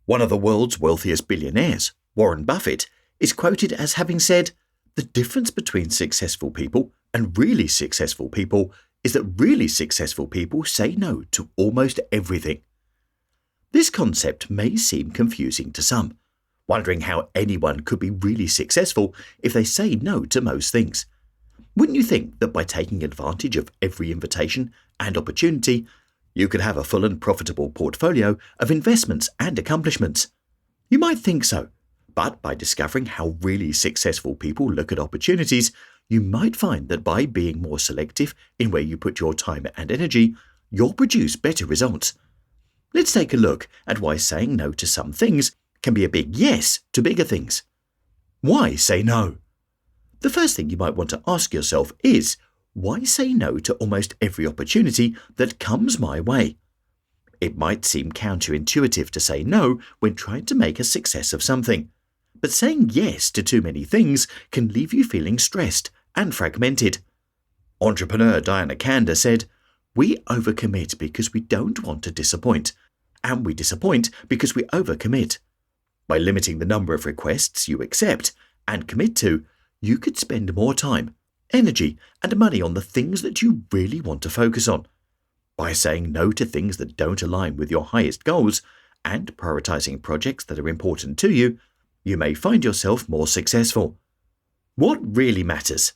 One of the world's wealthiest billionaires, Warren Buffett, is quoted as having said, "The difference between successful people and really successful people is that really successful people say no to almost everything." This concept may seem confusing to some, wondering how anyone could be really successful if they say no to most things. Wouldn't you think that by taking advantage of every invitation and opportunity, you could have a full and profitable portfolio of investments and accomplishments? You might think so, but by discovering how really successful people look at opportunities, you might find that by being more selective in where you put your time and energy, you'll produce better results. Let's take a look at why saying no to some things can be a big yes to bigger things. Why say no? The first thing you might want to ask yourself is, why say no to almost every opportunity that comes my way? It might seem counterintuitive to say no when trying to make a success of something, but saying yes to too many things can leave you feeling stressed and fragmented. Entrepreneur Diana Kander said, "We overcommit because we don't want to disappoint, and we disappoint because we overcommit. By limiting the number of requests you accept and commit to, you could spend more time, energy, and money on the things that you really want to focus on. By saying no to things that don't align with your highest goals and prioritizing projects that are important to you, you may find yourself more successful." What really matters?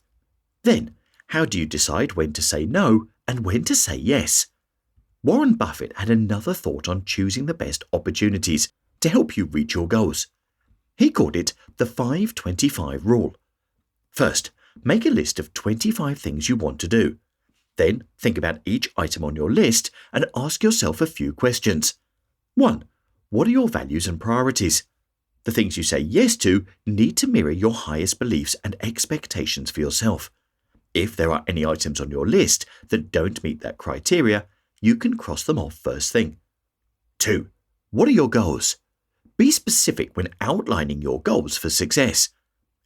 Then, how do you decide when to say no and when to say yes? Warren Buffett had another thought on choosing the best opportunities to help you reach your goals. He called it the 5-25 rule. First, make a list of 25 things you want to do. Then, think about each item on your list and ask yourself a few questions. 1. What are your values and priorities? The things you say yes to need to mirror your highest beliefs and expectations for yourself. If there are any items on your list that don't meet that criteria, you can cross them off first thing. 2. What are your goals? Be specific when outlining your goals for success.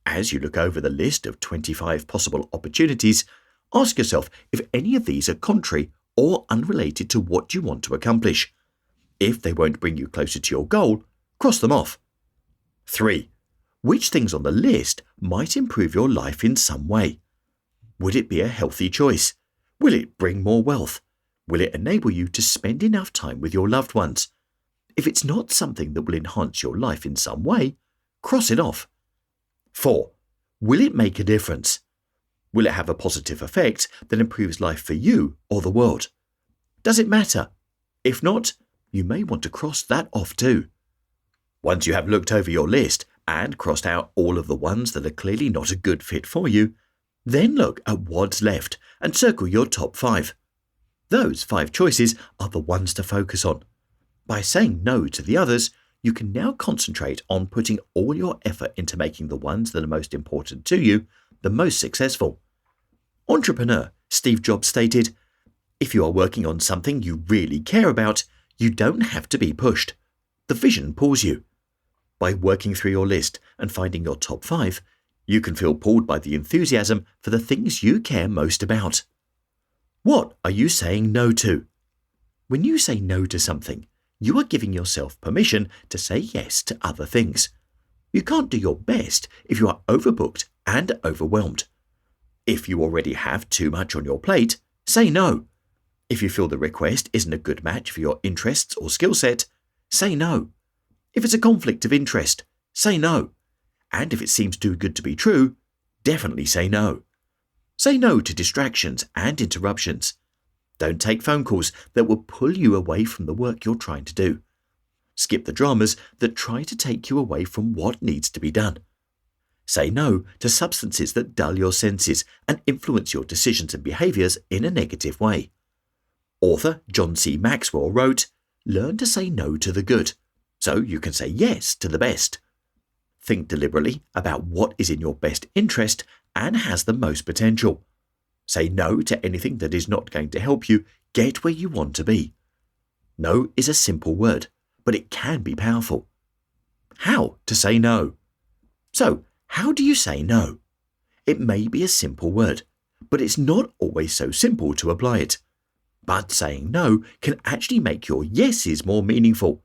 As you look over the list of 25 possible opportunities, ask yourself if any of these are contrary or unrelated to what you want to accomplish. If they won't bring you closer to your goal, cross them off. 3. Which things on the list might improve your life in some way? Would it be a healthy choice? Will it bring more wealth? Will it enable you to spend enough time with your loved ones? If it's not something that will enhance your life in some way, cross it off. 4. Will it make a difference? Will it have a positive effect that improves life for you or the world? Does it matter? If not, you may want to cross that off too. Once you have looked over your list and crossed out all of the ones that are clearly not a good fit for you, then look at what's left and circle your top 5. Those 5 choices are the ones to focus on. By saying no to the others, you can now concentrate on putting all your effort into making the ones that are most important to you the most successful. Entrepreneur Steve Jobs stated, "If you are working on something you really care about, you don't have to be pushed. The vision pulls you." By working through your list and finding your top 5, you can feel pulled by the enthusiasm for the things you care most about. What are you saying no to? When you say no to something, you are giving yourself permission to say yes to other things. You can't do your best if you are overbooked and overwhelmed. If you already have too much on your plate, say no. If you feel the request isn't a good match for your interests or skill set, say no. If it's a conflict of interest, say no. And if it seems too good to be true, definitely say no. Say no to distractions and interruptions. Don't take phone calls that will pull you away from the work you're trying to do. Skip the dramas that try to take you away from what needs to be done. Say no to substances that dull your senses and influence your decisions and behaviors in a negative way. Author John C. Maxwell wrote, "Learn to say no to the good, so you can say yes to the best." Think deliberately about what is in your best interest and has the most potential. Say no to anything that is not going to help you get where you want to be. No is a simple word, but it can be powerful. How to say no? So, how do you say no? It may be a simple word, but it's not always so simple to apply it. But saying no can actually make your yeses more meaningful.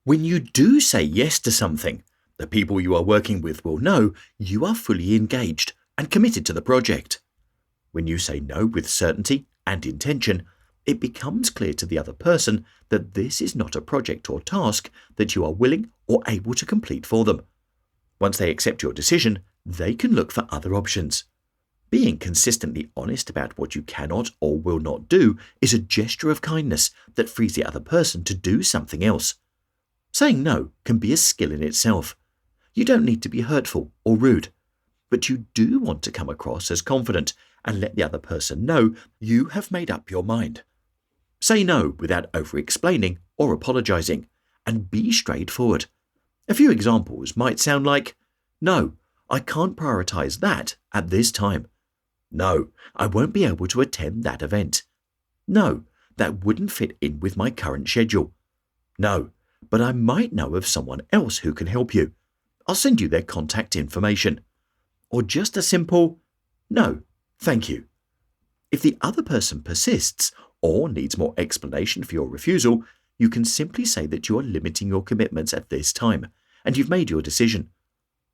When you do say yes to something, the people you are working with will know you are fully engaged and committed to the project. When you say no with certainty and intention, it becomes clear to the other person that this is not a project or task that you are willing or able to complete for them. Once they accept your decision, they can look for other options. Being consistently honest about what you cannot or will not do is a gesture of kindness that frees the other person to do something else. Saying no can be a skill in itself. You don't need to be hurtful or rude, but you do want to come across as confident and let the other person know you have made up your mind. Say no without over-explaining or apologizing, and be straightforward. A few examples might sound like, "No, I can't prioritize that at this time." "No, I won't be able to attend that event." "No, that wouldn't fit in with my current schedule." "No, but I might know of someone else who can help you. I'll send you their contact information." Or just a simple, "No, thank you." If the other person persists or needs more explanation for your refusal, you can simply say that you are limiting your commitments at this time and you've made your decision.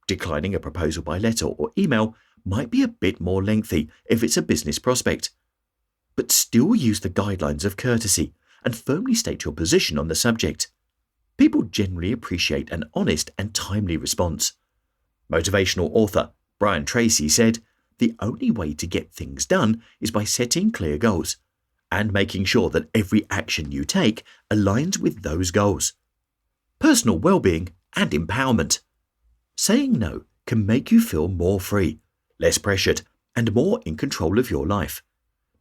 Declining a proposal by letter or email might be a bit more lengthy if it's a business prospect. But still use the guidelines of courtesy and firmly state your position on the subject. People generally appreciate an honest and timely response. Motivational author Brian Tracy said, "The only way to get things done is by setting clear goals and making sure that every action you take aligns with those goals." Personal well-being and empowerment. Saying no can make you feel more free, less pressured, and more in control of your life.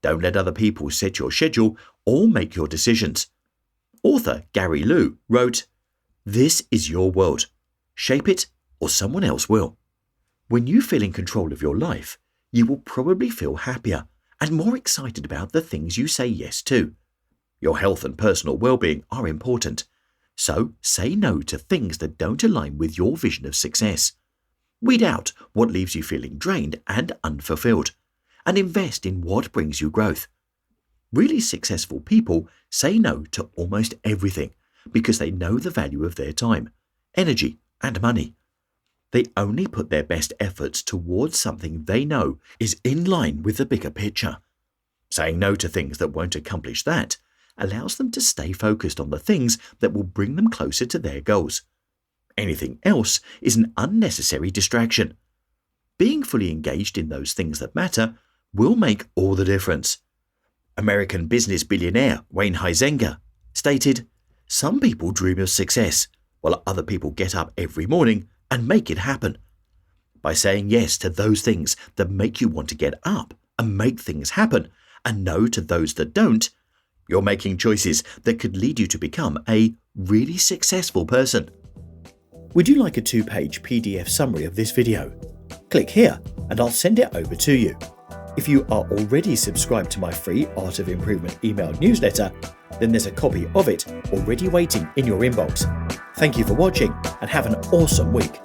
Don't let other people set your schedule or make your decisions. Author Gary Liu wrote, "This is your world. Shape it or someone else will." When you feel in control of your life, you will probably feel happier and more excited about the things you say yes to. Your health and personal well-being are important, so say no to things that don't align with your vision of success. Weed out what leaves you feeling drained and unfulfilled, and invest in what brings you growth. Really successful people say no to almost everything because they know the value of their time, energy, and money. They only put their best efforts towards something they know is in line with the bigger picture. Saying no to things that won't accomplish that allows them to stay focused on the things that will bring them closer to their goals. Anything else is an unnecessary distraction. Being fully engaged in those things that matter will make all the difference. American business billionaire Wayne Huizenga stated, "Some people dream of success, while other people get up every morning and make it happen." By saying yes to those things that make you want to get up and make things happen, and no to those that don't, you're making choices that could lead you to become a really successful person. Would you like a 2-page PDF summary of this video? Click here and I'll send it over to you. If you are already subscribed to my free Art of Improvement email newsletter, then there's a copy of it already waiting in your inbox. Thank you for watching and have an awesome week.